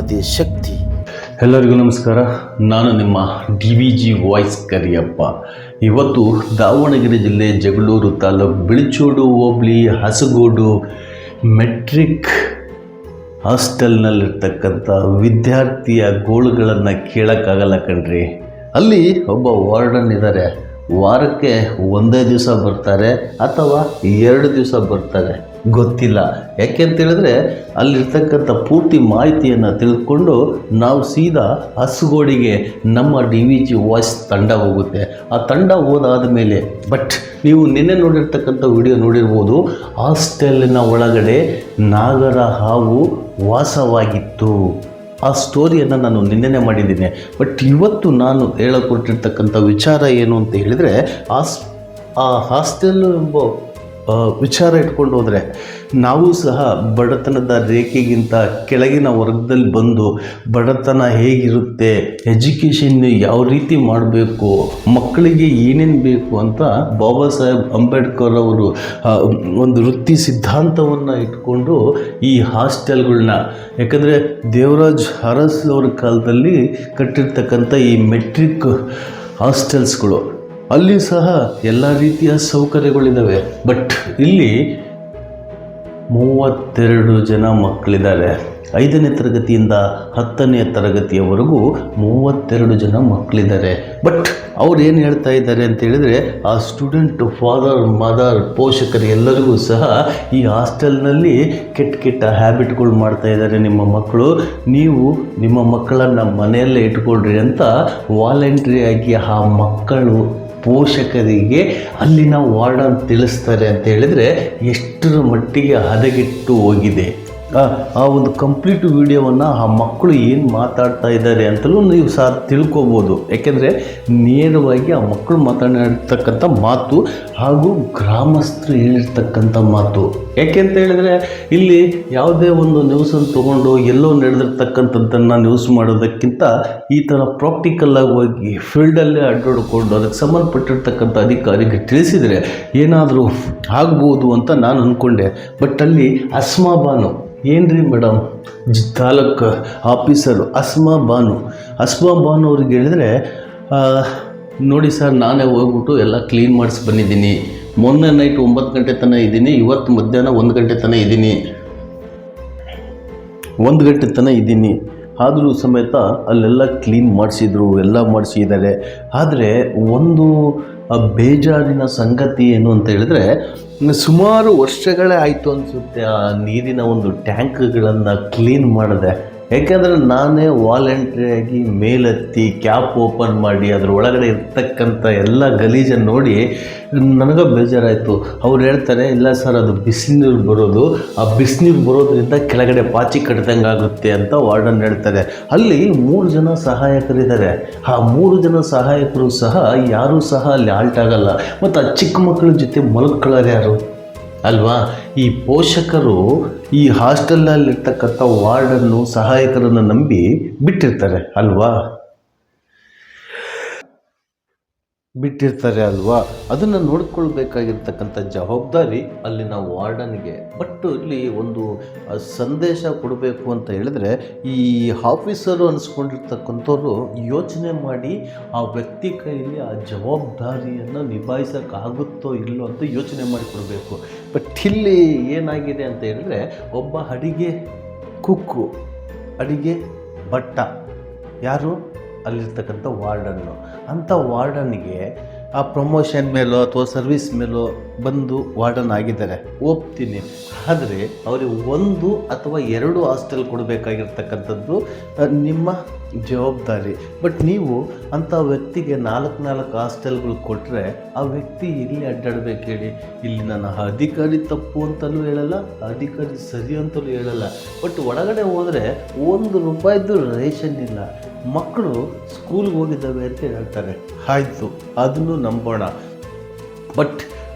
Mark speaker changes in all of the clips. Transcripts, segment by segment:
Speaker 1: ನಮ್ಮದೇ ಶಕ್ತಿ.
Speaker 2: ಎಲ್ಲರಿಗೂ ನಮಸ್ಕಾರ. ನಾನು ನಿಮ್ಮ DVG ವಾಯ್ಸ್ ಕರಿಯಪ್ಪ. ಇವತ್ತು ದಾವಣಗೆರೆ ಜಿಲ್ಲೆ ಜಗಳೂರು ತಾಲೂಕು ಬಿಳಿಚೋಡು ಹೋಬಳಿ ಹಸಗೋಡು ಮೆಟ್ರಿಕ್ ಹಾಸ್ಟೆಲ್ನಲ್ಲಿರ್ತಕ್ಕಂಥ ವಿದ್ಯಾರ್ಥಿಯ ಗೋಳುಗಳನ್ನು ಕೇಳೋಕ್ಕಾಗಲ್ಲ ಕಣ್ರಿ. ಅಲ್ಲಿ ಒಬ್ಬ ವಾರ್ಡನ್ ಇದ್ದಾರೆ. ವಾರಕ್ಕೆ ಒಂದೇ ದಿವಸ ಬರ್ತಾರೆ ಅಥವಾ 2 ದಿವಸ ಬರ್ತಾರೆ, ಗೊತ್ತಿಲ್ಲ. ಯಾಕೆ ಅಂತ ಹೇಳಿದ್ರೆ ಅಲ್ಲಿರ್ತಕ್ಕಂಥ ಪೂರ್ತಿ ಮಾಹಿತಿಯನ್ನು ತಿಳಿದುಕೊಂಡು ನಾವು ಸೀದಾ ಹಸಗೋಡಿಗೆ ನಮ್ಮ DVG ವಾಯ್ಸ್ ತಂಡ ಹೋಗುತ್ತೆ. ಆ ತಂಡ ಹೋದಾದ ಮೇಲೆ ನೀವು ನಿನ್ನೆ ನೋಡಿರ್ತಕ್ಕಂಥ ವಿಡಿಯೋ ನೋಡಿರ್ಬೋದು. ಹಾಸ್ಟೆಲಿನ ಒಳಗಡೆ ನಾಗರ ಹಾವು ವಾಸವಾಗಿತ್ತು. ಆ ಸ್ಟೋರಿಯನ್ನು ನಾನು ನಿನ್ನೆನೇ ಮಾಡಿದ್ದೀನಿ. ಇವತ್ತು ನಾನು ಹೇಳಕೊಟ್ಟಿರ್ತಕ್ಕಂಥ ವಿಚಾರ ಏನು ಅಂತ ಹೇಳಿದರೆ, ಆ ಹಾಸ್ಟೆಲ್ ಎಂಬ ವಿಚಾರ ಇಟ್ಕೊಂಡು ಹೋದರೆ ನಾವು ಸಹ ಬಡತನದ ರೇಖೆಗಿಂತ ಕೆಳಗಿನ ವರ್ಗದಲ್ಲಿ ಬಂದು ಬಡತನ ಹೇಗಿರುತ್ತೆ, ಎಜುಕೇಷನ್ ಯಾವ ರೀತಿ ಮಾಡಬೇಕು, ಮಕ್ಕಳಿಗೆ ಏನೇನು ಬೇಕು ಅಂತ ಬಾಬಾ ಸಾಹೇಬ್ ಅಂಬೇಡ್ಕರ್ ಅವರು ಒಂದು ವೃತ್ತಿ ಸಿದ್ಧಾಂತವನ್ನು ಇಟ್ಕೊಂಡು ಈ ಹಾಸ್ಟೆಲ್ಗಳನ್ನ, ಯಾಕಂದರೆ ದೇವರಾಜ್ ಅರಸ್ ಅವ್ರ ಕಾಲದಲ್ಲಿ ಕಟ್ಟಿರ್ತಕ್ಕಂಥ ಈ ಮೆಟ್ರಿಕ್ ಹಾಸ್ಟೆಲ್ಸ್ಗಳು, ಅಲ್ಲಿ ಸಹ ಎಲ್ಲ ರೀತಿಯ ಸೌಕರ್ಯಗಳಿದ್ದಾವೆ. ಇಲ್ಲಿ 32 ಜನ ಮಕ್ಕಳಿದ್ದಾರೆ. 5ನೇ ತರಗತಿಯಿಂದ 10ನೇ ತರಗತಿಯವರೆಗೂ 32 ಜನ ಮಕ್ಕಳಿದ್ದಾರೆ. ಅವ್ರು ಏನು ಹೇಳ್ತಾ ಇದ್ದಾರೆ ಅಂತ ಹೇಳಿದರೆ, ಆ ಸ್ಟೂಡೆಂಟ್ ಫಾದರ್ ಮದರ್ ಪೋಷಕರು ಎಲ್ಲರಿಗೂ ಸಹ ಈ ಹಾಸ್ಟೆಲ್ನಲ್ಲಿ ಕೆಟ್ಟ ಹ್ಯಾಬಿಟ್ಗಳು ಮಾಡ್ತಾ ಇದ್ದಾರೆ ನಿಮ್ಮ ಮಕ್ಕಳು, ನೀವು ನಿಮ್ಮ ಮಕ್ಕಳನ್ನು ಮನೆಯಲ್ಲೇ ಇಟ್ಕೊಳ್ರಿ ಅಂತ ವಾಲಂಟ್ರಿಯಾಗಿ ಆ ಮಕ್ಕಳು ಪೋಷಕರಿಗೆ ಅಲ್ಲಿನ ವಾರ್ಡನ್ ತಿಳಿಸ್ತಾರೆ ಅಂತ ಹೇಳಿದರೆ ಎಷ್ಟರ ಮಟ್ಟಿಗೆ ಹದಗೆಟ್ಟು ಹೋಗಿದೆ. ಆ ಒಂದು ಕಂಪ್ಲೀಟ್ ವಿಡಿಯೋವನ್ನು ಆ ಮಕ್ಕಳು ಏನು ಮಾತಾಡ್ತಾ ಇದ್ದಾರೆ ಅಂತಲೂ ನೀವು ಸಹ ತಿಳ್ಕೊಬೋದು. ಯಾಕೆಂದರೆ ನೇರವಾಗಿ ಆ ಮಕ್ಕಳು ಮಾತಾಡಿರ್ತಕ್ಕಂಥ ಮಾತು ಹಾಗೂ ಗ್ರಾಮಸ್ಥರು ಹೇಳಿರ್ತಕ್ಕಂಥ ಮಾತು. ಯಾಕೆ ಅಂತ ಹೇಳಿದರೆ, ಇಲ್ಲಿ ಯಾವುದೇ ಒಂದು ನ್ಯೂಸನ್ನು ತೊಗೊಂಡು ಎಲ್ಲೋ ನಡೆದಿರ್ತಕ್ಕಂಥದ್ದನ್ನು ನ್ಯೂಸ್ ಮಾಡೋದಕ್ಕಿಂತ ಈ ಥರ ಪ್ರಾಕ್ಟಿಕಲ್ಲಾಗಿ ಹೋಗಿ ಫೀಲ್ಡಲ್ಲೇ ಅಡ್ಡಾಡಿಕೊಂಡು ಅದಕ್ಕೆ ಸಂಬಂಧಪಟ್ಟಿರ್ತಕ್ಕಂಥ ಅಧಿಕಾರಿಗೆ ತಿಳಿಸಿದರೆ ಏನಾದರೂ ಆಗ್ಬೋದು ಅಂತ ನಾನು ಅಂದ್ಕೊಂಡೆ. ಅಲ್ಲಿ ಅಸ್ಮಾ ಬಾನು, ಏನ್ರಿ ಮೇಡಮ್, ತಾಲೂಕು ಆಫೀಸರು ಅಸ್ಮಾ ಬಾನು ಅವ್ರಿಗೆ ಹೇಳಿದರೆ, ನೋಡಿ ಸರ್, ನಾನೇ ಹೋಗ್ಬಿಟ್ಟು ಎಲ್ಲ ಕ್ಲೀನ್ ಮಾಡಿಸಿ ಬಂದಿದ್ದೀನಿ. ಮೊನ್ನೆ ನೈಟ್ 9 ಗಂಟೆ ತನಕ ಇದ್ದೀನಿ, ಇವತ್ತು ಮಧ್ಯಾಹ್ನ 1 ಗಂಟೆ ತನಕ ಇದ್ದೀನಿ. ಆದರೂ ಸಮೇತ ಅಲ್ಲೆಲ್ಲ ಕ್ಲೀನ್ ಮಾಡಿಸಿದ್ರು, ಎಲ್ಲ ಮಾಡಿಸಿದ್ದಾರೆ. ಆದರೆ ಒಂದು ಬೇಜಾರಿನ ಸಂಗತಿ ಏನು ಅಂತ ಹೇಳಿದ್ರೆ, ಸುಮಾರು ವರ್ಷಗಳೇ ಆಯಿತು ಅನಿಸುತ್ತೆ ಆ ನೀರಿನ ಒಂದು ಟ್ಯಾಂಕ್ಗಳನ್ನು ಕ್ಲೀನ್ ಮಾಡಿದೆ. ಯಾಕೆಂದರೆ ನಾನೇ ವಾಲಂಟ್ರಿಯಾಗಿ ಮೇಲೆತ್ತಿ ಕ್ಯಾಪ್ ಓಪನ್ ಮಾಡಿ ಅದರ ಒಳಗಡೆ ಇರ್ತಕ್ಕಂಥ ಎಲ್ಲ ಗಲೀಜನ್ನು ನೋಡಿ ನನಗೆ ಬೇಜಾರಾಯಿತು. ಅವ್ರು ಹೇಳ್ತಾರೆ, ಇಲ್ಲ ಸರ್, ಅದು ಬಿಸಿನೀರು ಬರೋದು, ಆ ಬಿಸಿನೀರು ಬರೋದ್ರಿಂದ ಕೆಳಗಡೆ ಪಾಚಿ ಕಟ್ಟಿದಂಗೆ ಆಗುತ್ತೆ ಅಂತ ವಾರ್ಡನ್ ಹೇಳ್ತಾರೆ. ಅಲ್ಲಿ 3 ಜನ ಸಹಾಯಕರಿದ್ದಾರೆ. ಆ 3 ಜನ ಸಹಾಯಕರು ಸಹ ಯಾರೂ ಸಹ ಅಲ್ಲಿ ಆಲ್ಟ್ ಆಗಲ್ಲ. ಮತ್ತು ಆ ಚಿಕ್ಕ ಮಕ್ಕಳ ಜೊತೆ ಮಲಗ್ಕೊಳ್ಳೋರು ಯಾರು ಅಲ್ವಾ? ಈ ಪೋಷಕರು ಈ ಹಾಸ್ಟೆಲ್ನಲ್ಲಿರ್ತಕ್ಕಂಥ ವಾರ್ಡನ್ನು ಸಹಾಯಕರನ್ನು ನಂಬಿ ಬಿಟ್ಟಿರ್ತಾರೆ ಅಲ್ವಾ? ಅದನ್ನು ನೋಡ್ಕೊಳ್ಬೇಕಾಗಿರ್ತಕ್ಕಂಥ ಜವಾಬ್ದಾರಿ ಅಲ್ಲಿನ ವಾರ್ಡನ್ಗೆ. ಇಲ್ಲಿ ಒಂದು ಸಂದೇಶ ಕೊಡಬೇಕು ಅಂತ ಹೇಳಿದ್ರೆ, ಈ ಆಫೀಸರು ಅನಿಸ್ಕೊಂಡಿರ್ತಕ್ಕಂಥವ್ರು ಯೋಚನೆ ಮಾಡಿ ಆ ವ್ಯಕ್ತಿ ಕೈಯಲ್ಲಿ ಆ ಜವಾಬ್ದಾರಿಯನ್ನು ನಿಭಾಯಿಸೋಕ್ಕಾಗುತ್ತೋ ಇಲ್ಲೋ ಅಂತ ಯೋಚನೆ ಮಾಡಿ ಕೊಡಬೇಕು. ಇಲ್ಲಿ ಏನಾಗಿದೆ ಅಂತ ಹೇಳಿದ್ರೆ, ಒಬ್ಬ ಅಡಿಗೆ ಕುಕ್ಕು, ಅಡಿಗೆ ಭಟ್ಟ, ಯಾರು ಅಲ್ಲಿರ್ತಕ್ಕಂಥ ವಾರ್ಡನ್ನು, ಅಂಥ ವಾರ್ಡನ್ಗೆ ಆ ಪ್ರಮೋಷನ್ ಮೇಲೋ ಅಥವಾ ಸರ್ವಿಸ್ ಮೇಲೋ ಬಂದು ವಾರ್ಡನ್ ಆಗಿದ್ದಾರೆ, ಒಪ್ತೀನಿ. ಆದರೆ ಅವರಿಗೆ 1 ಅಥವಾ 2 ಹಾಸ್ಟೆಲ್ ಕೊಡಬೇಕಾಗಿರ್ತಕ್ಕಂಥದ್ದು ನಿಮ್ಮ ಜವಾಬ್ದಾರಿ. ನೀವು ಅಂಥ ವ್ಯಕ್ತಿಗೆ 4 ಹಾಸ್ಟೆಲ್ಗಳು ಕೊಟ್ಟರೆ ಆ ವ್ಯಕ್ತಿ ಎಲ್ಲಿ ಅಡ್ಡಾಡಬೇಕು ಹೇಳಿ? ಇಲ್ಲಿ ನನ್ನ ಅಧಿಕಾರಿ ತಪ್ಪು ಅಂತಲೂ ಹೇಳಲ್ಲ, ಅಧಿಕಾರಿ ಸರಿ ಅಂತಲೂ ಹೇಳಲ್ಲ. ಒಳಗಡೆ ಹೋದರೆ ₹1 ರೇಷನ್ ಇಲ್ಲ. ಮಕ್ಕಳು ಸ್ಕೂಲ್ಗೆ ಹೋಗಿದ್ದಾವೆ ಅಂತ ಹೇಳ್ತಾರೆ, ಆಯಿತು, ಅದನ್ನು ನಂಬೋಣ.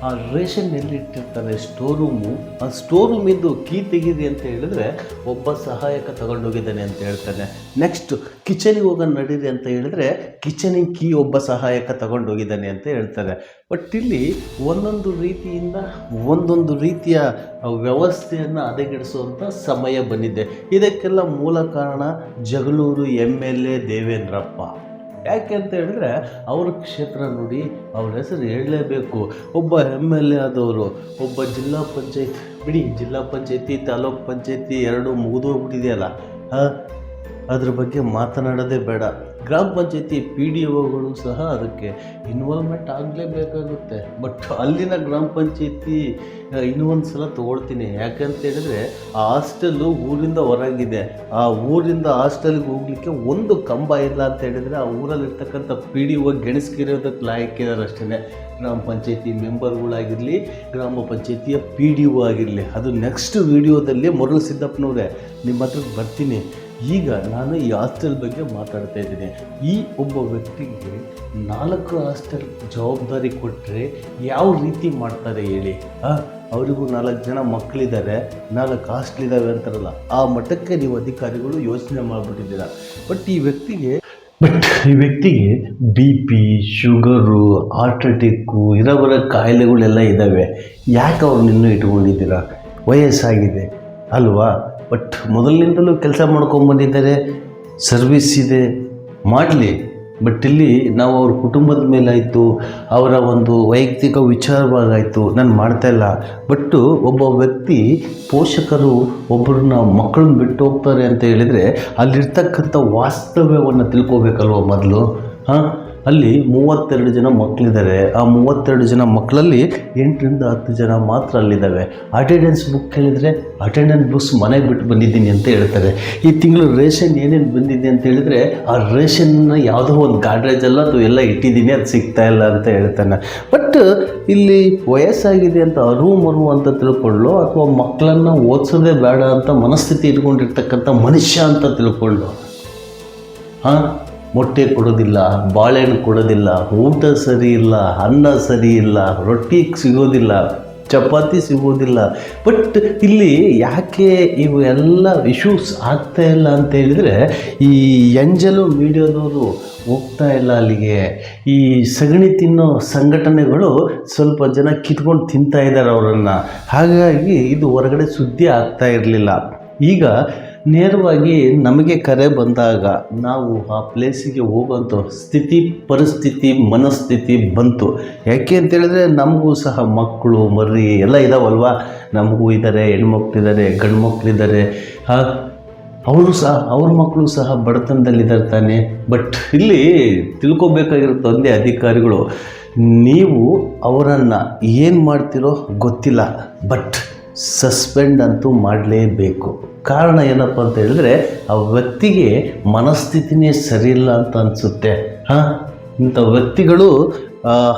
Speaker 2: ಆ ರೇಷನ್ ಎಲ್ಲಿ ಇಟ್ಟಿರ್ತಾರೆ ಸ್ಟೋರ್ ರೂಮು, ಆ ಸ್ಟೋರ್ ರೂಮಿಂದು ಕೀ ತೆಗೀರಿ ಅಂತ ಹೇಳಿದ್ರೆ ಒಬ್ಬ ಸಹಾಯಕ ತಗೊಂಡೋಗಿದ್ದಾನೆ ಅಂತ ಹೇಳ್ತಾನೆ. ನೆಕ್ಸ್ಟ್ ಕಿಚನಿಗೆ ಹೋಗೋಣ ನಡೀರಿ ಅಂತ ಹೇಳಿದ್ರೆ ಕಿಚನಿಗೆ ಕೀ ಒಬ್ಬ ಸಹಾಯಕ ತಗೊಂಡೋಗಿದ್ದಾನೆ ಅಂತ ಹೇಳ್ತಾರೆ. ಬಟ್ ಇಲ್ಲಿ ಒಂದೊಂದು ರೀತಿಯಿಂದ ಒಂದೊಂದು ರೀತಿಯ ವ್ಯವಸ್ಥೆಯನ್ನು ಹದಗೆಡಿಸುವಂಥ ಸಮಯ ಬಂದಿದೆ. ಇದಕ್ಕೆಲ್ಲ ಮೂಲ ಕಾರಣ ಜಗಳೂರು MLA ದೇವೇಂದ್ರಪ್ಪ. ಯಾಕೆ ಅಂತ ಹೇಳಿದ್ರೆ ಅವ್ರ ಕ್ಷೇತ್ರ ನೋಡಿ, ಅವ್ರ ಹೆಸರು ಹೇಳಲೇಬೇಕು. ಒಬ್ಬ MLA ಆದವರು, ಒಬ್ಬ ಜಿಲ್ಲಾ ಪಂಚಾಯತ್ ಬಿಡಿ, ಜಿಲ್ಲಾ ಪಂಚಾಯತಿ ತಾಲೂಕ್ ಪಂಚಾಯತಿ ಎರಡು ಮುಗಿದೋಗ್ಬಿಟ್ಟಿದೆಯಲ್ಲ, ಅದ್ರ ಬಗ್ಗೆ ಮಾತನಾಡೋದೇ ಬೇಡ. ಗ್ರಾಮ ಪಂಚಾಯತಿ PDOಗಳು ಸಹ ಅದಕ್ಕೆ ಇನ್ವಾಲ್ವ್ಮೆಂಟ್ ಆಗಲೇಬೇಕಾಗುತ್ತೆ. ಬಟ್ ಅಲ್ಲಿನ ಗ್ರಾಮ ಪಂಚಾಯತಿ ಇನ್ನೊಂದು ಸಲ ತೊಗೊಳ್ತೀನಿ. ಯಾಕಂತ ಹೇಳಿದ್ರೆ ಆ ಹಾಸ್ಟೆಲ್ಲು ಊರಿಂದ ಹೊರಗಿದೆ. ಆ ಊರಿಂದ ಹಾಸ್ಟೆಲ್ಗೆ ಹೋಗ್ಲಿಕ್ಕೆ ಒಂದು ಕಂಬ ಇಲ್ಲ ಅಂತ ಹೇಳಿದರೆ ಆ ಊರಲ್ಲಿರ್ತಕ್ಕಂಥ PDO ಗೆಣಸ್ಕಿರೋದಕ್ಕೆ ಲಾಯಕ್ಕಿದ್ದಾರೆ ಅಷ್ಟೇ. ಗ್ರಾಮ ಪಂಚಾಯತಿ ಮೆಂಬರ್ಗಳಾಗಿರಲಿ, ಗ್ರಾಮ ಪಂಚಾಯತಿಯ PDO ಆಗಿರಲಿ. ಅದು ನೆಕ್ಸ್ಟ್ ವಿಡಿಯೋದಲ್ಲಿ ಮುರಳು ಸಿದ್ದಪ್ಪನವರೇ ನಿಮ್ಮ ಹತ್ರಕ್ಕೆ ಬರ್ತೀನಿ. ಈಗ ನಾನು ಈ ಹಾಸ್ಟೆಲ್ ಬಗ್ಗೆ ಮಾತಾಡ್ತಾ ಇದ್ದೀನಿ. ಈ ಒಬ್ಬ ವ್ಯಕ್ತಿಗೆ 4 ಹಾಸ್ಟೆಲ್ ಜವಾಬ್ದಾರಿ ಕೊಟ್ಟರೆ ಯಾವ ರೀತಿ ಮಾಡ್ತಾರೆ ಹೇಳಿ? ಅವರಿಗೂ 4 ಜನ ಮಕ್ಕಳಿದ್ದಾರೆ, 4 ಹಾಸ್ಟೆಲಿದ್ದಾವೆ ಅಂತಾರಲ್ಲ, ಆ ಮಟ್ಟಕ್ಕೆ ನೀವು ಅಧಿಕಾರಿಗಳು ಯೋಚನೆ ಮಾಡಿಬಿಟ್ಟಿದ್ದೀರ. ಬಟ್ ಈ ವ್ಯಕ್ತಿಗೆ BP, ಶುಗರು, ಹಾರ್ಟ್ ಅಟ್ಯಾಕು, ಇರೋಬರ ಕಾಯಿಲೆಗಳೆಲ್ಲ ಇದ್ದಾವೆ. ಯಾಕೆ ಅವ್ರನ್ನ ಇನ್ನೂ ಇಟ್ಕೊಂಡಿದ್ದೀರಾ? ವಯಸ್ಸಾಗಿದೆ ಅಲ್ವಾ? ಬಟ್ ಮೊದಲಿನಿಂದಲೂ ಕೆಲಸ ಮಾಡ್ಕೊಂಬಂದಿದ್ದಾರೆ, ಸರ್ವಿಸ್ ಇದೆ, ಮಾಡಲಿ. ಬಟ್ ಇಲ್ಲಿ ನಾವು ಅವ್ರ ಕುಟುಂಬದ ಮೇಲಾಯಿತು, ಅವರ ಒಂದು ವೈಯಕ್ತಿಕ ವಿಚಾರವಾಗಾಯಿತು, ನಾನು ಮಾಡ್ತಾಯಿಲ್ಲ. ಬಟ್ಟು ಒಬ್ಬ ವ್ಯಕ್ತಿ ಪೋಷಕರು ಒಬ್ಬರನ್ನ ಮಕ್ಕಳನ್ನ ಬಿಟ್ಟು ಹೋಗ್ತಾರೆ ಅಂತ ಹೇಳಿದರೆ ಅಲ್ಲಿರ್ತಕ್ಕಂಥ ವಾಸ್ತವ್ಯವನ್ನು ತಿಳ್ಕೊಬೇಕಲ್ವ ಮೊದಲು. ಅಲ್ಲಿ 32 ಜನ ಮಕ್ಕಳಿದ್ದಾರೆ. ಆ 32 ಜನ ಮಕ್ಕಳಲ್ಲಿ 8 ರಿಂದ 10 ಜನ ಮಾತ್ರ ಅಲ್ಲಿದ್ದಾವೆ. ಅಟೆಂಡೆನ್ಸ್ ಬುಕ್ ಕೇಳಿದರೆ ಅಟೆಂಡೆನ್ಸ್ ಬುಕ್ಸ್ ಮನೆಗೆ ಬಿಟ್ಟು ಬಂದಿದ್ದೀನಿ ಅಂತ ಹೇಳ್ತಾರೆ. ಈ ತಿಂಗಳು ರೇಷನ್ ಏನೇನು ಬಂದಿದೆ ಅಂತ ಹೇಳಿದರೆ ಆ ರೇಷನ್ನ ಯಾವುದೋ ಒಂದು ಗಾಡ್ರೇಜಲ್ಲ ಅದು ಎಲ್ಲ ಇಟ್ಟಿದ್ದೀನಿ, ಅದು ಸಿಗ್ತಾ ಇಲ್ಲ ಅಂತ ಹೇಳ್ತಾನೆ. ಬಟ್ ಇಲ್ಲಿ ವಯಸ್ಸಾಗಿದೆ ಅಂತ ಅರು ಅಂತ ತಿಳ್ಕೊಳ್ಳೋ, ಅಥವಾ ಮಕ್ಕಳನ್ನು ಓದಿಸೋದೇ ಬೇಡ ಅಂತ ಮನಸ್ಥಿತಿ ಇಟ್ಕೊಂಡಿರ್ತಕ್ಕಂಥ ಮನುಷ್ಯ ಅಂತ ತಿಳ್ಕೊಳ್ಳೋ. ಮೊಟ್ಟೆ ಕೊಡೋದಿಲ್ಲ, ಬಾಳೆಹಣ್ಣು ಕೊಡೋದಿಲ್ಲ, ಊಟ ಸರಿ ಇಲ್ಲ, ಅನ್ನ ಸರಿ ಇಲ್ಲ, ರೊಟ್ಟಿ ಸಿಗೋದಿಲ್ಲ, ಚಪಾತಿ ಸಿಗೋದಿಲ್ಲ. ಬಟ್ ಇಲ್ಲಿ ಯಾಕೆ ಇವೆಲ್ಲ ಇಶ್ಯೂಸ್ ಆಗ್ತಾ ಇಲ್ಲ ಅಂತ ಹೇಳಿದರೆ ಈ ಎಂಜಲು ಮೀಡಿಯಾದವರು ಹೋಗ್ತಾ ಇಲ್ಲ ಅಲ್ಲಿಗೆ. ಈ ಸಗಣಿ ತಿನ್ನೋ ಸಂಘಟನೆಗಳು ಸ್ವಲ್ಪ ಜನ ಕಿತ್ಕೊಂಡು ತಿಂತಾ ಇದ್ದಾರೆ ಅವರನ್ನು. ಹಾಗಾಗಿ ಇದು ಹೊರಗಡೆ ಸುದ್ದಿ ಆಗ್ತಾ ಇರಲಿಲ್ಲ. ಈಗ ನೇರವಾಗಿ ನಮಗೆ ಕರೆ ಬಂದಾಗ ನಾವು ಆ ಪ್ಲೇಸಿಗೆ ಹೋಗೋಂಥ ಪರಿಸ್ಥಿತಿ ಮನಸ್ಥಿತಿ ಬಂತು. ಯಾಕೆ ಅಂತೇಳಿದ್ರೆ ನಮಗೂ ಸಹ ಮಕ್ಕಳು ಮರಿ ಎಲ್ಲ ಇದಾವಲ್ವ. ನಮಗೂ ಇದ್ದಾರೆ, ಹೆಣ್ಮಕ್ಳಿದ್ದಾರೆ, ಗಂಡು ಮಕ್ಕಳಿದ್ದಾರೆ. ಅವರು ಸಹ ಅವ್ರ ಮಕ್ಕಳು ಸಹ ಬಡತನದಲ್ಲಿದ್ದಾರೆ ತಾನೆ. ಬಟ್ ಇಲ್ಲಿ ತಿಳ್ಕೊಬೇಕಾಗಿರುತ್ತೆ ಒಂದೇ, ಅಧಿಕಾರಿಗಳು ನೀವು ಅವರನ್ನು ಏನು ಮಾಡ್ತಿರೋ ಗೊತ್ತಿಲ್ಲ, ಬಟ್ ಸಸ್ಪೆಂಡ್ ಅಂತೂ ಮಾಡಲೇಬೇಕು. ಕಾರಣ ಏನಪ್ಪ ಅಂತ ಹೇಳಿದ್ರೆ ಆ ವ್ಯಕ್ತಿಗೆ ಮನಸ್ಥಿತಿನೇ ಸರಿಯಿಲ್ಲ ಅಂತ ಅನಿಸುತ್ತೆ. ಇಂಥ ವ್ಯಕ್ತಿಗಳು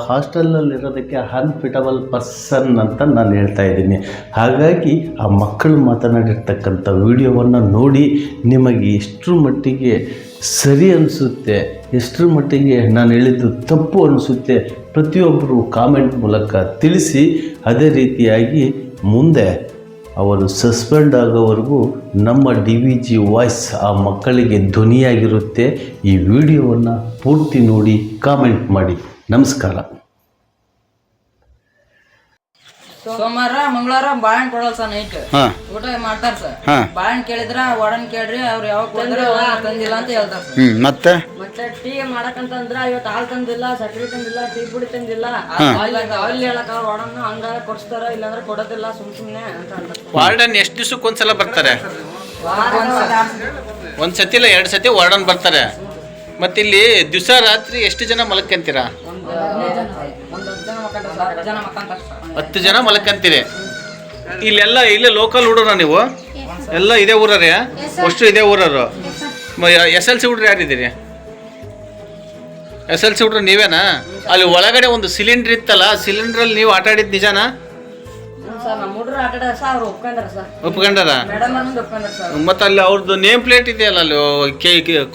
Speaker 2: ಹಾಸ್ಟೆಲ್ನಲ್ಲಿರೋದಕ್ಕೆ ಅನ್ಫಿಟಬಲ್ ಪರ್ಸನ್ ಅಂತ ನಾನು ಹೇಳ್ತಾ ಇದ್ದೀನಿ. ಹಾಗಾಗಿ ಆ ಮಕ್ಕಳು ಮಾತನಾಡಿರ್ತಕ್ಕಂಥ ವಿಡಿಯೋವನ್ನು ನೋಡಿ ನಿಮಗೆ ಎಷ್ಟರ ಮಟ್ಟಿಗೆ ಸರಿ ಅನಿಸುತ್ತೆ, ಎಷ್ಟರ ಮಟ್ಟಿಗೆ ನಾನು ಹೇಳಿದ್ದು ತಪ್ಪು ಅನಿಸುತ್ತೆ, ಪ್ರತಿಯೊಬ್ಬರು ಕಾಮೆಂಟ್ ಮೂಲಕ ತಿಳಿಸಿ. ಅದೇ ರೀತಿಯಾಗಿ ಮುಂದೆ ಅವರು ಸಸ್ಪೆಂಡ್ ಆಗೋವರೆಗೂ ನಮ್ಮ DVG ವಾಯ್ಸ್ ಆ ಮಕ್ಕಳಿಗೆ ಧ್ವನಿಯಾಗಿರುತ್ತೆ. ಈ ವಿಡಿಯೋವನ್ನು ಪೂರ್ತಿ ನೋಡಿ ಕಾಮೆಂಟ್ ಮಾಡಿ. ನಮಸ್ಕಾರ.
Speaker 1: ಸೋಮವಾರ ಮಂಗಳವಾರ ಬಾಳೆಹಣ್ಣು ಕೊಡಲ್ಲ ಸರ್, ನೈಟ್ ಊಟ ಮಾಡ್ತಾರ ಸರ್. ಬಾಳೆಹಣ್ಣು ಕೇಳಿದ್ರ ವಾರ್ಡನ್ ಕೇಳ್ರಿ, ಅವ್ರು ಯಾವಾಗ ತಂದಿಲ್ಲ ಅಂತ ಹೇಳ್ತಾರ.
Speaker 3: ಮತ್ತೆ
Speaker 1: ಟೀ ಮಾಡಕಂತಂದ್ರ ಇವತ್ತು ಹಾಲು ತಂದಿಲ್ಲ, ಸಕ್ಕರೆ ತಂದಿಲ್ಲ, ಟೀ ಪುಡಿ ತಂದಿಲ್ಲ, ಅಲ್ಲಿ ಹೇಳಕ್ ವಾರ್ಡನ್ ಹಂಗ ಕೊಡ್ಸ್ತಾರ, ಇಲ್ಲಾಂದ್ರೆ ಕೊಡೋದಿಲ್ಲ ಸುಮ್ನೆ ಅಂತ ಅಂತಾರೆ.
Speaker 3: ವಾರ್ಡನ್ ಎಷ್ಟು ದಿವಸಕ್ಕೆ ಒಂದ್ಸಲ ಬರ್ತಾರೆ? ಒಂದ್ ಸತಿ ಇಲ್ಲ 2 ಸತಿ ವಾರ್ಡನ್ ಬರ್ತಾರೆ. ಮತ್ತಿಲ್ಲಿ ದಿವಸ ರಾತ್ರಿ ಎಷ್ಟು ಜನ ಮಲ್ಕಂತೀರಾ? 10 ಜನ ಮಲ್ಕಂತೀರಿ. ಇಲ್ಲೆಲ್ಲ ಇಲ್ಲೇ ಲೋಕಲ್ ಹುಡುಗರ ನೀವು ಎಲ್ಲ ಇದೇ ಊರರೇ? ಅಷ್ಟು ಇದೇ ಊರರು. SLC ಹುಡ್ರು ಯಾರಿದ್ದೀರಿ? SLC ಹುಡ್ರು ನೀವೇನಾ? ಅಲ್ಲಿ ಒಳಗಡೆ ಒಂದು ಸಿಲಿಂಡ್ರ್ ಇತ್ತಲ್ಲ, ಸಿಲಿಂಡ್ರಲ್ಲಿ ನೀವು ಆಟ ಆಡಿದ್ದು ನಿಜಾನಾ?
Speaker 1: ಹುಡುಗರು ಆಟ ಆಡ ಸರ್ ಅವ್ರು ಒಪ್ಕೊಂಡ್ರ ಸರ್,
Speaker 3: ಒಪ್ಕೊಂಡಾರ?
Speaker 1: ಮೇಡಮ್ ಅನ್ನೋದು ಒಪ್ಕೊಂಡ್ರ ಸರ್.
Speaker 3: ಮತ್ತೆ ಅಲ್ಲಿ ಅವ್ರದ್ದು ನೇಮ್ ಪ್ಲೇಟ್ ಇದೆಯಲ್ಲ ಅಲ್ಲಿ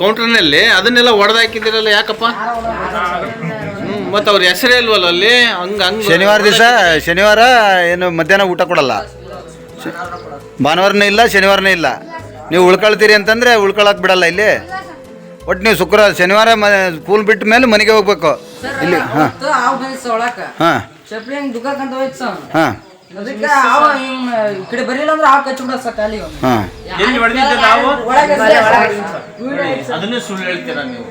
Speaker 3: ಕೌಂಟರ್ನಲ್ಲಿ, ಅದನ್ನೆಲ್ಲ ಹೊಡೆದಾಕಿದ್ದೀರಲ್ಲ ಯಾಕಪ್ಪ? ಮತ್ತೆ ಅವ್ರ ಹೆಸರೇ ಇಲ್ವಲ್ಲ ಅಲ್ಲಿ? ಹಂಗೆ
Speaker 4: ಶನಿವಾರ ದಿವಸ ಶನಿವಾರ ಏನು ಮಧ್ಯಾಹ್ನ ಊಟ ಕೊಡಲ್ಲ, ಭಾನುವಾರನೇ ಇಲ್ಲ ಶನಿವಾರನೇ ಇಲ್ಲ. ನೀವು ಉಳ್ಕೊಳ್ತೀರಿ ಅಂತಂದರೆ ಉಳ್ಕೊಳಕ್ಕೆ ಬಿಡಲ್ಲ ಇಲ್ಲಿ. ಒಟ್ಟು ನೀವು ಶನಿವಾರ ಸ್ಕೂಲ್ ಬಿಟ್ಟ ಮೇಲೆ ಮನೆಗೆ ಹೋಗ್ಬೇಕು ಇಲ್ಲಿ. ಹಾಂ ಹಾಂ
Speaker 1: ಚಪ್ಲಿ ಹಿಂಗ್ ದುಃಖಕ್ಕಂತ ಹೋಯ್ತು ಸರ್.
Speaker 4: ಹಾಂ
Speaker 1: ಅದಕ್ಕೆ ಅವ ಈ ಕಡೆ ಬರೀಲ್ಲ ಅಂದ್ರೆ ಆ ಕಚ್ಚಿ ಬಿಡ ಸರ್ ಖಾಲಿ.
Speaker 4: ಹಾಂ
Speaker 3: ಎಲ್ಲಿ ಹೊಡೆದಿದ್ದ ನಾವು?
Speaker 1: ಒಳಗೆ
Speaker 3: ಅದನ್ನೇ ಸುಳ್ಳು ಹೇಳ್ತೀರಾ ನೀವು?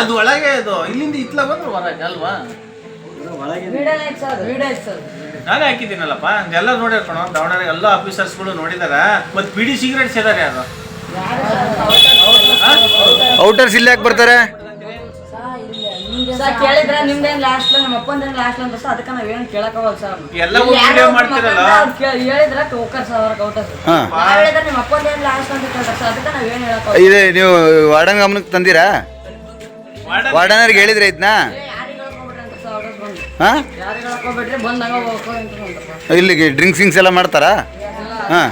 Speaker 3: ಅದು ಒಳಗೆ, ಅದು ಇಲ್ಲಿಂದ ಇತ್ಲ ಬಂದ್ರೆ ಹೊರಗೆ ಅಲ್ವಾ? ನಾನೇ ಹಾಕಿದ್ದೀನಲ್ಲಪ್ಪ, ಎಲ್ಲ ನೋಡಿರ್ಕೋಣ. ದಾವಣಗೆರೆ ಎಲ್ಲ ಆಫೀಸರ್ಸ್ಗಳು ನೋಡಿದಾರ. ಮತ್ತೆ ಬಿಡಿ ಸಿಗರೇಟ್ ಸೇದಾರೆ ಯಾರು?
Speaker 4: ಔಟರ್ಸ್ ಇಲ್ಲಿ ಯಾಕೆ ಬರ್ತಾರೆ?
Speaker 1: ಕೇಳಿದ್ರೆ ನಿಮ್ದೇನ್ ಲಾಸ್ಟ್ ನಮ್ಮ ಅಪ್ಪಂದೇನ್ ಲಾಸ್ಟ್ ಅಂತ ಸರ್, ಅದಕ್ಕೆ ನಾವೇನ್ ಕೇಳಕ್ ಹೋಗಲ್ಲ ಸರ್.
Speaker 3: ಎಲ್ಲ ವಿಡಿಯೋ ಮಾಡ್ತಿರಲ್ಲ,
Speaker 1: ಹೇಳಿದ್ರೆ ಹೋಗ್ತಾರ ಸರ್ ಅವ್ರ ಔಟರ್ಸ್.
Speaker 4: ಹಾಂ
Speaker 1: ಹೇಳಿದ್ರೆ ನಿಮ್ಮ ಅಪ್ಪಂದೇನ್ ಲಾಸ್ಟ್ ಅಂತ ಕೇಳ್ತಾರೆ ಸರ್, ಅದಕ್ಕೆ ನಾವೇನ್ ಹೇಳಕ್ ಹೋಗಲ್ಲ.
Speaker 4: ಇದೆ ನೀವು ವಾರ್ಡನ್ ಗಮನಕ್ಕೆ ತಂದಿರಾ? ವಾರ್ಡನರ್ಗೆ ಹೇಳಿದ್ರೆ ಇದನ್ನ?
Speaker 1: ಯಾರಿಗೆ ಹೇಳ್ಕೊಬಿಟ್ರಿ ಅಂತ ಸರ್ ಔಟರ್ಸ್ ಬಂದು.
Speaker 4: ಹಾಂ
Speaker 1: ಯಾರಿಗೆ ಹೇಳ್ಕೊಬಿಟ್ರಿ ಬಂದಾಗ ಹೋಗ್ಕೊ ಅಂತ
Speaker 4: ಇಲ್ಲಿಗೆ ಡ್ರಿಂಕ್ಸ್ ಎಲ್ಲ ಮಾಡ್ತಾರಾ? ಹಾಂ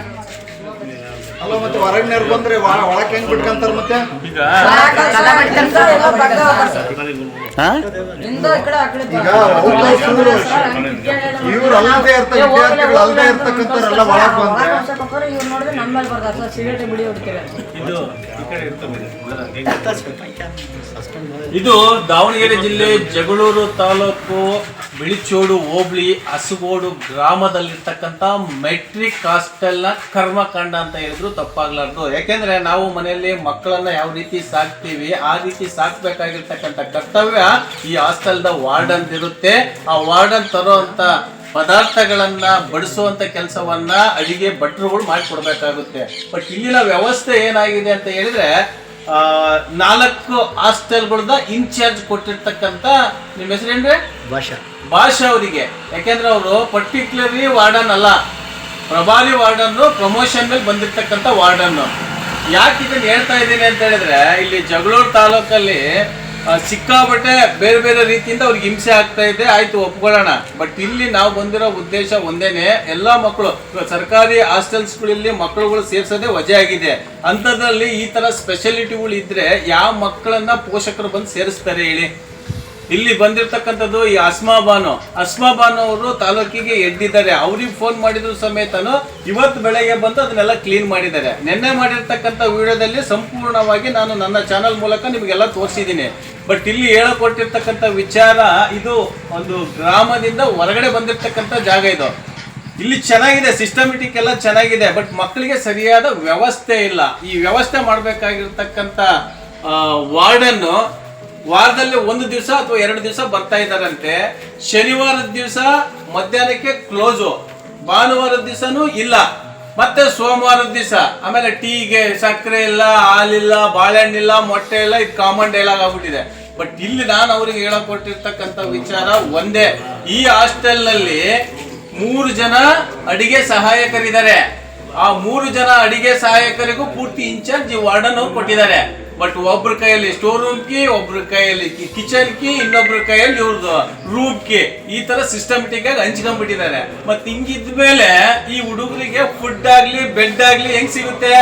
Speaker 5: ಅಲ್ಲ ಮತ್ತೆ ಹೊರಗಿನವ್ರು ಬಂದ್ರೆ ಒಳಕ್ಕೆ ಹೆಂಗ್ ಬಿಟ್ಕೊಂತಾರ ಮತ್ತೆ?
Speaker 3: ಈಗ
Speaker 4: ಹಾಂ
Speaker 5: ಇವ್ರು ಅಲ್ಲದೆ ವಿದ್ಯಾರ್ಥಿಗಳು ಅಲ್ಲದೆ ಇರ್ತಕ್ಕಂಥವ್ರೆಲ್ಲ ಒಳಗೆ ಬಂದ್ರೆ
Speaker 1: ಇವ್ರು ನೋಡಿದ್ರೆ ನಮ್ಮ ಮೇಲೆ ಬರ್ತಾರೆ ಸರ್, ಸಿಗರೇಟ್ ಬಿಡಿ ಹೊಡಿತೀವಿ.
Speaker 3: ಇದು ಈ ಕಡೆ ಇರ್ತದೆ. ಇದು ದಾವಣಗೆರೆ ಜಿಲ್ಲೆ ಜಗಳೂರು ತಾಲೂಕು ಬಿಳಿಚೋಡು ಹೋಬಳಿ ಹಸುಗೋಡು ಗ್ರಾಮದಲ್ಲಿರ್ತಕ್ಕಂಥ ಮೆಟ್ರಿಕ್ ಹಾಸ್ಟೆಲ್ನ ಕರ್ಮಕಾಂಡ ಅಂತ ಹೇಳಿದ್ರು ತಪ್ಪಾಗ್ಲಾರ್ದು. ಯಾಕೆಂದ್ರೆ ನಾವು ಮನೆಯಲ್ಲಿ ಮಕ್ಕಳನ್ನ ಯಾವ ರೀತಿ ಸಾಕ್ತೀವಿ ಆ ರೀತಿ ಸಾಕ್ಬೇಕಾಗಿರ್ತಕ್ಕಂಥ ಕರ್ತವ್ಯ ಈ ಹಾಸ್ಟೆಲ್ದ ವಾರ್ಡನ್ ಇರುತ್ತೆ. ಆ ವಾರ್ಡನ್ ತರುವಂತ ಪದಾರ್ಥಗಳನ್ನ ಬಡಿಸುವಂತ ಕೆಲಸವನ್ನ ಅಡಿಗೆ ಭಟ್ರುಗಳು ಮಾಡಿಕೊಡ್ಬೇಕಾಗುತ್ತೆ. ಬಟ್ ಇಲ್ಲಿನ ವ್ಯವಸ್ಥೆ ಏನಾಗಿದೆ ಅಂತ ಹೇಳಿದ್ರೆ 4 ಹಾಸ್ಟೆಲ್ಗಳದ ಇನ್ಚಾರ್ಜ್ ಕೊಟ್ಟಿರ್ತಕ್ಕಂಥ, ನಿಮ್ಮ ಹೆಸರೇನ್ರಿ? ಭಾಷಾ ಅವರಿಗೆ. ಯಾಕೆಂದ್ರೆ ಅವರು ಪರ್ಟಿಕ್ಯುಲರ್ಲಿ ವಾರ್ಡನ್ ಅಲ್ಲ, ಪ್ರಭಾರಿ ವಾರ್ಡನ್, ಪ್ರಮೋಷನ್ ಮೇಲೆ ಬಂದಿರ್ತಕ್ಕಂಥ ವಾರ್ಡನ್. ಯಾಕೆ ಇದನ್ನ ಹೇಳ್ತಾ ಇದ್ದೀನಿ ಅಂತ ಹೇಳಿದ್ರೆ, ಇಲ್ಲಿ ಜಗಳೂರು ತಾಲೂಕಲ್ಲಿ ಸಿಕ್ಕಾಪಟ್ಟೆ ಬೇರೆ ಬೇರೆ ರೀತಿಯಿಂದ ಅವ್ರಿಗೆ ಹಿಂಸೆ ಆಗ್ತಾ ಇದೆ, ಆಯ್ತು ಒಪ್ಕೊಳ್ಳೋಣ. ಬಟ್ ಇಲ್ಲಿ ನಾವು ಬಂದಿರೋ ಉದ್ದೇಶ ಒಂದೇನೆ, ಎಲ್ಲಾ ಮಕ್ಕಳು ಸರ್ಕಾರಿ ಹಾಸ್ಟೆಲ್ಸ್ಗಳಲ್ಲಿ ಮಕ್ಕಳುಗಳು ಸೇರ್ಸೋದೇ ವಜೆ ಆಗಿದೆ. ಅಂಥದ್ರಲ್ಲಿ ಈ ತರ ಸ್ಪೆಷಾಲಿಟಿಗಳು ಇದ್ರೆ ಯಾವ ಮಕ್ಕಳನ್ನ ಪೋಷಕರು ಬಂದು ಸೇರಿಸ್ತಾರೆ ಹೇಳಿ? ಇಲ್ಲಿ ಬಂದಿರ್ತಕ್ಕಂಥದ್ದು ಈ ಅಸ್ಮಾ ಬಾನು ಅವರು ತಾಲೂಕಿಗೆ ಎಡ್ಡಿದ್ದಾರೆ. ಅವ್ರಿಗೆ ಫೋನ್ ಮಾಡಿದ್ರು ಸಮೇತನು ಇವತ್ತು ಬೆಳಗ್ಗೆ ಬಂದು ಅದನ್ನೆಲ್ಲ ಕ್ಲೀನ್ ಮಾಡಿದ್ದಾರೆ. ನಿನ್ನೆ ಮಾಡಿರ್ತಕ್ಕಂಥ ವಿಡಿಯೋದಲ್ಲಿ ಸಂಪೂರ್ಣವಾಗಿ ನಾನು ನನ್ನ ಚಾನಲ್ ಮೂಲಕ ನಿಮಗೆಲ್ಲ ತೋರಿಸಿದ್ದೀನಿ. ಬಟ್ ಇಲ್ಲಿ ಹೇಳಿಕೊಟ್ಟಿರ್ತಕ್ಕಂಥ ವಿಚಾರ, ಇದು ಒಂದು ಗ್ರಾಮದಿಂದ ಹೊರಗಡೆ ಬಂದಿರ್ತಕ್ಕಂಥ ಜಾಗ. ಇದು ಇಲ್ಲಿ ಚೆನ್ನಾಗಿದೆ, ಸಿಸ್ಟಮೆಟಿಕ್ ಎಲ್ಲ ಚೆನ್ನಾಗಿದೆ, ಬಟ್ ಮಕ್ಕಳಿಗೆ ಸರಿಯಾದ ವ್ಯವಸ್ಥೆ ಇಲ್ಲ. ಈ ವ್ಯವಸ್ಥೆ ಮಾಡಬೇಕಾಗಿರ್ತಕ್ಕಂಥ ವಾರ್ಡನ್ನು ವಾರದಲ್ಲಿ 1 ದಿವಸ ಅಥವಾ 2 ದಿವಸ ಬರ್ತಾ ಇದ್ದಾರಂತೆ. ಶನಿವಾರದ ದಿವಸ ಮಧ್ಯಾಹ್ನಕ್ಕೆ ಕ್ಲೋಸು, ಭಾನುವಾರದ ದಿವಸನೂ ಇಲ್ಲ, ಮತ್ತೆ ಸೋಮವಾರದ ದಿವಸ ಆಮೇಲೆ ಟೀಗೆ ಸಕ್ಕರೆ ಇಲ್ಲ, ಹಾಲಿಲ್ಲ, ಬಾಳೆಹಣ್ಣಿಲ್ಲ, ಮೊಟ್ಟೆ ಇಲ್ಲ. ಇದು ಕಾಮನ್ ಡೈಲಾಗ್ ಆಗ್ಬಿಟ್ಟಿದೆ. ಬಟ್ ಇಲ್ಲಿ ನಾನು ಅವ್ರಿಗೆ ಹೇಳಕೊಟ್ಟಿರ್ತಕ್ಕಂಥ ವಿಚಾರ ಒಂದೇ, ಈ ಹಾಸ್ಟೆಲ್ ನಲ್ಲಿ 3 ಜನ ಅಡಿಗೆ ಸಹಾಯಕರಿದ್ದಾರೆ. ಆ 3 ಜನ ಅಡಿಗೆ ಸಹಾಯಕರಿಗೂ ಪೂರ್ತಿ ಇನ್ಚಾರ್ಜ್ ಈ ವಾರ್ಡನ್ ಅವ್ರು ಕೊಟ್ಟಿದ್ದಾರೆ. ಬಟ್ ಒಬ್ರ ಕೈಯಲ್ಲಿ ಸ್ಟೋರ್ ರೂಮ್ ಕಿ, ಒಬ್ರ ಕೈಯಲ್ಲಿ ಕಿಚನ್ ಕಿ, ಇನ್ನೊಬ್ರ ಕೈಯಲ್ಲಿ ಇವ್ರದ್ದು ರೂಮ್ ಕಿ, ಈ ತರ ಸಿಸ್ಟಮೆಟಿಕ್ ಆಗಿ ಹಂಚ್ಕೊಂಡ್ಬಿಟ್ಟಿದ್ದಾರೆ. ಮತ್ತೆ ಹಿಂಗಿದ್ಮೇಲೆ ಈ ಹುಡುಗರಿಗೆ ಫುಡ್ ಆಗ್ಲಿ ಬೆಡ್ ಆಗ್ಲಿ ಹೆಂಗ್ ಸಿಗುತ್ತೆ?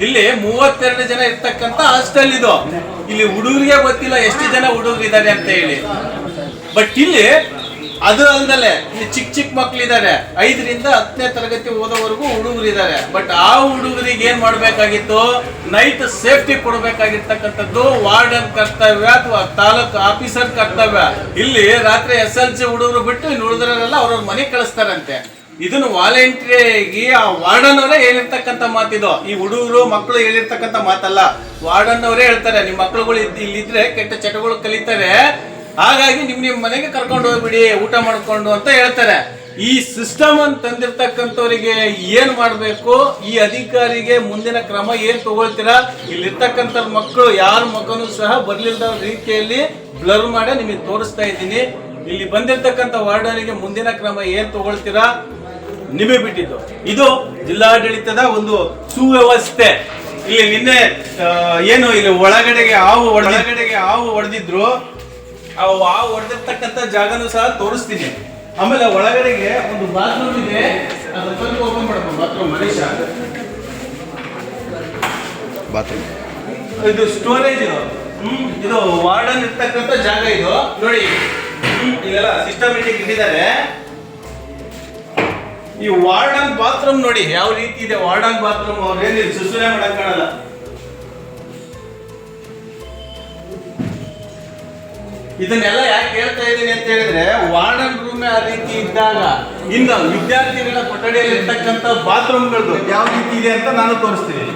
Speaker 3: ಇಲ್ಲಿ 32 ಜನ ಇರ್ತಕ್ಕಂಥ ಹಾಸ್ಟೆಲ್ ಇದು. ಇಲ್ಲಿ ಹುಡುಗರಿಗೆ ಗೊತ್ತಿಲ್ಲ ಎಷ್ಟು ಜನ ಹುಡುಗರು ಇದ್ದಾರೆ ಅಂತ ಹೇಳಿ. ಬಟ್ ಇಲ್ಲಿ ಅದು ಅಲ್ದಲೆ ಇಲ್ಲಿ ಚಿಕ್ಕ ಮಕ್ಳಿದ್ದಾರೆ, 5ರಿಂದ 10ನೇ ತರಗತಿ ಓದೋವರೆಗೂ ಹುಡುಗರು ಇದ್ದಾರೆ. ಬಟ್ ಆ ಹುಡುಗರಿಗೆ ಏನ್ ಮಾಡ್ಬೇಕಾಗಿತ್ತು? ನೈಟ್ ಸೇಫ್ಟಿ ಕೊಡ್ಬೇಕಾಗಿರ್ತಕ್ಕಂಥದ್ದು ವಾರ್ಡನ್ ಕರ್ತವ್ಯ ಅಥವಾ ತಾಲೂಕು ಆಫೀಸರ್ ಕರ್ತವ್ಯ. ಇಲ್ಲಿ ರಾತ್ರಿ SLC ಹುಡುಗರು ಬಿಟ್ಟು ಇನ್ನು ಉಳಿದ್ರೆಲ್ಲ ಅವ್ರವ್ರ ಮನೆಗೆ ಕಳಿಸ್ತಾರಂತೆ. ಇದನ್ನು ವಾಲಂಟಿಯರ್ಗೆ ಆ ವಾರ್ಡನ್ ಅವರೇ ಹೇಳಿರ್ತಕ್ಕಂಥ ಮಾತಿದು. ಈ ಹುಡುಗರು ಮಕ್ಕಳು ಹೇಳಿರ್ತಕ್ಕಂಥ ಮಾತಲ್ಲ, ವಾರ್ಡನ್ ಅವರೇ ಹೇಳ್ತಾರೆ, ನಿಮ್ ಮಕ್ಕಳುಗಳು ಇಲ್ಲಿದ್ರೆ ಕೆಟ್ಟ ಚಟಗಳು ಕಲಿತಾರೆ, ಹಾಗಾಗಿ ನಿಮ್ ಮನೆಗೆ ಕರ್ಕೊಂಡು ಹೋಗ್ಬಿಡಿ ಊಟ ಮಾಡ್ಕೊಂಡು ಅಂತ ಹೇಳ್ತಾರೆ. ಈ ಸಿಸ್ಟಮ್ ಅನ್ನು ತಂದಿರ್ತಕ್ಕಂಥವ್ರಿಗೆ ಏನ್ ಮಾಡ್ಬೇಕು? ಈ ಅಧಿಕಾರಿಗೆ ಮುಂದಿನ ಕ್ರಮ ಏನ್ ತಗೊಳ್ತೀರಾ? ಇಲ್ಲಿರ್ತಕ್ಕಂಥ ಮಕ್ಕಳು ಯಾರ ಮಕ್ಕಳು ಸಹ ಬರ್ಲಿಲ್ಲದ ರೀತಿಯಲ್ಲಿ ಬ್ಲರ್ ಮಾಡಿ ನಿಮಗೆ ತೋರಿಸ್ತಾ ಇದ್ದೀನಿ. ಇಲ್ಲಿ ಬಂದಿರ್ತಕ್ಕಂಥ ವಾರ್ಡನಿಗೆ ಮುಂದಿನ ಕ್ರಮ ಏನ್ ತಗೊಳ್ತೀರಾ ನಿಮಗೆ ಬಿಟ್ಟಿದ್ದು. ಇದು ಜಿಲ್ಲಾಡಳಿತದ ಒಂದು ಸುವ್ಯವಸ್ಥೆ. ಇಲ್ಲಿ ನಿನ್ನೆ ಏನು ಇಲ್ಲಿ ಒಳಗಡೆಗೆ ಹಾವು ಹೊಡೆದಿದ್ರು, ಆ ಹಾವು ಹೊಡೆದಿರ್ತಕ್ಕಂಥ ಜಾಗನೂ ಸಹ ತೋರಿಸ್ತೀನಿ. ಆಮೇಲೆ ಒಳಗಡೆಗೆ ಒಂದು ಬಾತ್ರೂಮ್ ಇದೆ, ಅದು ಸ್ವಲ್ಪ ಓಪನ್ ಮಾಡಬೇಕು. ಬಾತ್ರೂಮ್ ಮನುಷ್ಯ
Speaker 4: ಬಾತ್ರೂಮ್
Speaker 3: ಇದು ಸ್ಟೋರೇಜ್ ಇದು ವಾರ್ಡನ್ ಇರ್ತಕ್ಕಂಥ ಜಾಗ ಇದು ನೋಡಿ. ಇಲ್ಲೆಲ್ಲ ಸಿಸ್ಟಮೆಟಿಕ್ ಇಟ್ಟಿದ್ದಾರೆ. ಈ ವಾರ್ಡನ್ ಬಾತ್ರೂಮ್ ನೋಡಿ ಯಾವ ರೀತಿ ಇದೆ. ವಾರ್ಡನ್ ಬಾತ್ರೂಮ್ ಅವ್ರೇನಿದೆ ಸುಸುನೆ ಮಾಡಕ್ ಕಾಣಲ್ಲ. ಇದನ್ನೆಲ್ಲ ಯಾಕೆ ಹೇಳ್ತಾ ಇದ್ದೀನಿ ಅಂತ ಹೇಳಿದ್ರೆ, ವಾರ್ಡನ್ ರೂಮ್ ಆ ರೀತಿ ಇದ್ದಾಗ ಇನ್ನು ವಿದ್ಯಾರ್ಥಿಗಳ ಕೊಠಡಿಯಲ್ಲಿ ಇರ್ತಕ್ಕಂಥ ಬಾತ್ರೂಮ್ಗಳದ್ದು ಯಾವ ರೀತಿ ಇದೆ ಅಂತ ನಾನು ತೋರಿಸ್ತೀನಿ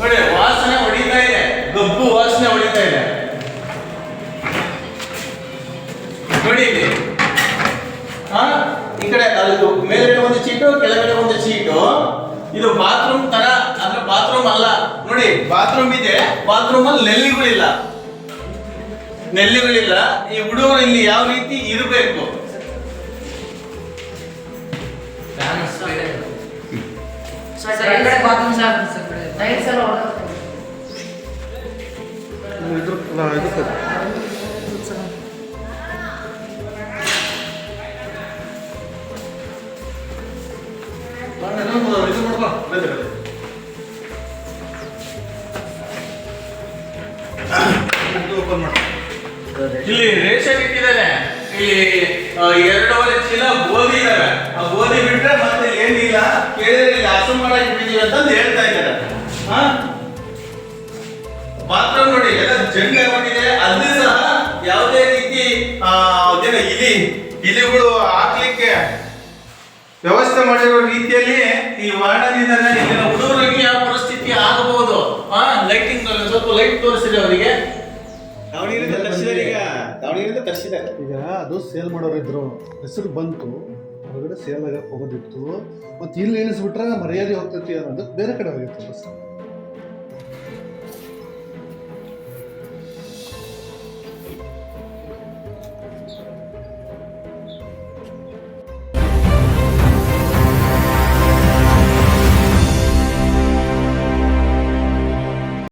Speaker 3: ನೋಡಿ. ವಾಸನೆ ಹೊಡಿತಾ ಇದೆ, ಗಬ್ಬು ವಾಸನೆ ಹೊಡಿತಾ ಇದೆ ನೋಡಿ ಇಲ್ಲಿ. ಈ ಕಡೆ ಅದು ಮೇಲ್ಗಡೆ ಒಂದು ಚೀಟು, ಕೆಳಗಡೆ ಒಂದು ಚೀಟು. ಇದು ಬಾತ್ರೂಮ್ ತರ, ಅಂದ್ರೆ ಬಾತ್ರೂಮ್ ಅಲ್ಲ ನೋಡಿ. ಬಾತ್ರೂಮ್ ಇದೆ, ಬಾತ್ರೂಮ್ ಅಲ್ಲಿ ನೆಲ್ಲಿಗಳಿಲ್ಲ. ಈ ಹುಡುಗರು ಇಲ್ಲಿ ಯಾವ ರೀತಿ ಇರಬೇಕು. ಇಲ್ಲಿ ರೇಷನ್ ಇಟ್ಟಿದ್ದಾರೆ. ಇಲ್ಲಿ 2.5 ಚೀಲ ಗೋಧಿ ಇದಾವೆ. ಆ ಗೋಧಿ ಬಿಟ್ರೆ ಮತ್ತೆ ಏನಿಲ್ಲ. ಕೇಳಿದ್ರೆ ಇಲ್ಲಿ ಹಸು ಮಾಡಕ್ ಬಿಟ್ಟಿದೀವಿ ಅಂತಂದು ಹೇಳ್ತಾ ಇದ್ದಾರೆ. ಬಾತ್ರೂಮ್ ನೋಡಿ ಎಲ್ಲ ಜಂಗ್ ಆಗ್ಬಿಟ್ಟಿದೆ. ಅಲ್ಲಿ ಸಹ ಯಾವುದೇ ರೀತಿ ಇಲಿಗಳು ಹಾಕ್ಲಿಕ್ಕೆ ವ್ಯವಸ್ಥೆ ಮಾಡಿರೋ ರೀತಿಯಲ್ಲಿ ಈ ವಾರ್ಡನ್ ಇದ್ದಾರೆ. ಇಲ್ಲಿನ ಹುಡುಗರಿಗೆ ಯಾವ ಪರಿಸ್ಥಿತಿ ಆಗಬಹುದು. ಲೈಟಿಂಗ್ ಸ್ವಲ್ಪ ಲೈಟ್ ತೋರಿಸಿದೆ ಅವರಿಗೆ. ದಾವಣಗೆರೆಯಿಂದ ತರಿಸಿದ್ದಾರೆ.
Speaker 5: ಈಗ ಅದು ಸೇಲ್ ಮಾಡೋರಿದ್ರು, ಹೆಸರು ಬಂತು, ಹೊರಗಡೆ ಸೇಲ್ ಆಗಕ್ಕೆ ಹೋಗೋದಿತ್ತು. ಮತ್ತು ಇಲ್ಲಿ ಇಳಿಸ್ಬಿಟ್ರೆ ಮರ್ಯಾದೆ ಹೋಗ್ತೈತಿ ಅನ್ನೋದು ಬೇರೆ ಕಡೆ ಹೋಗಿತ್ತು.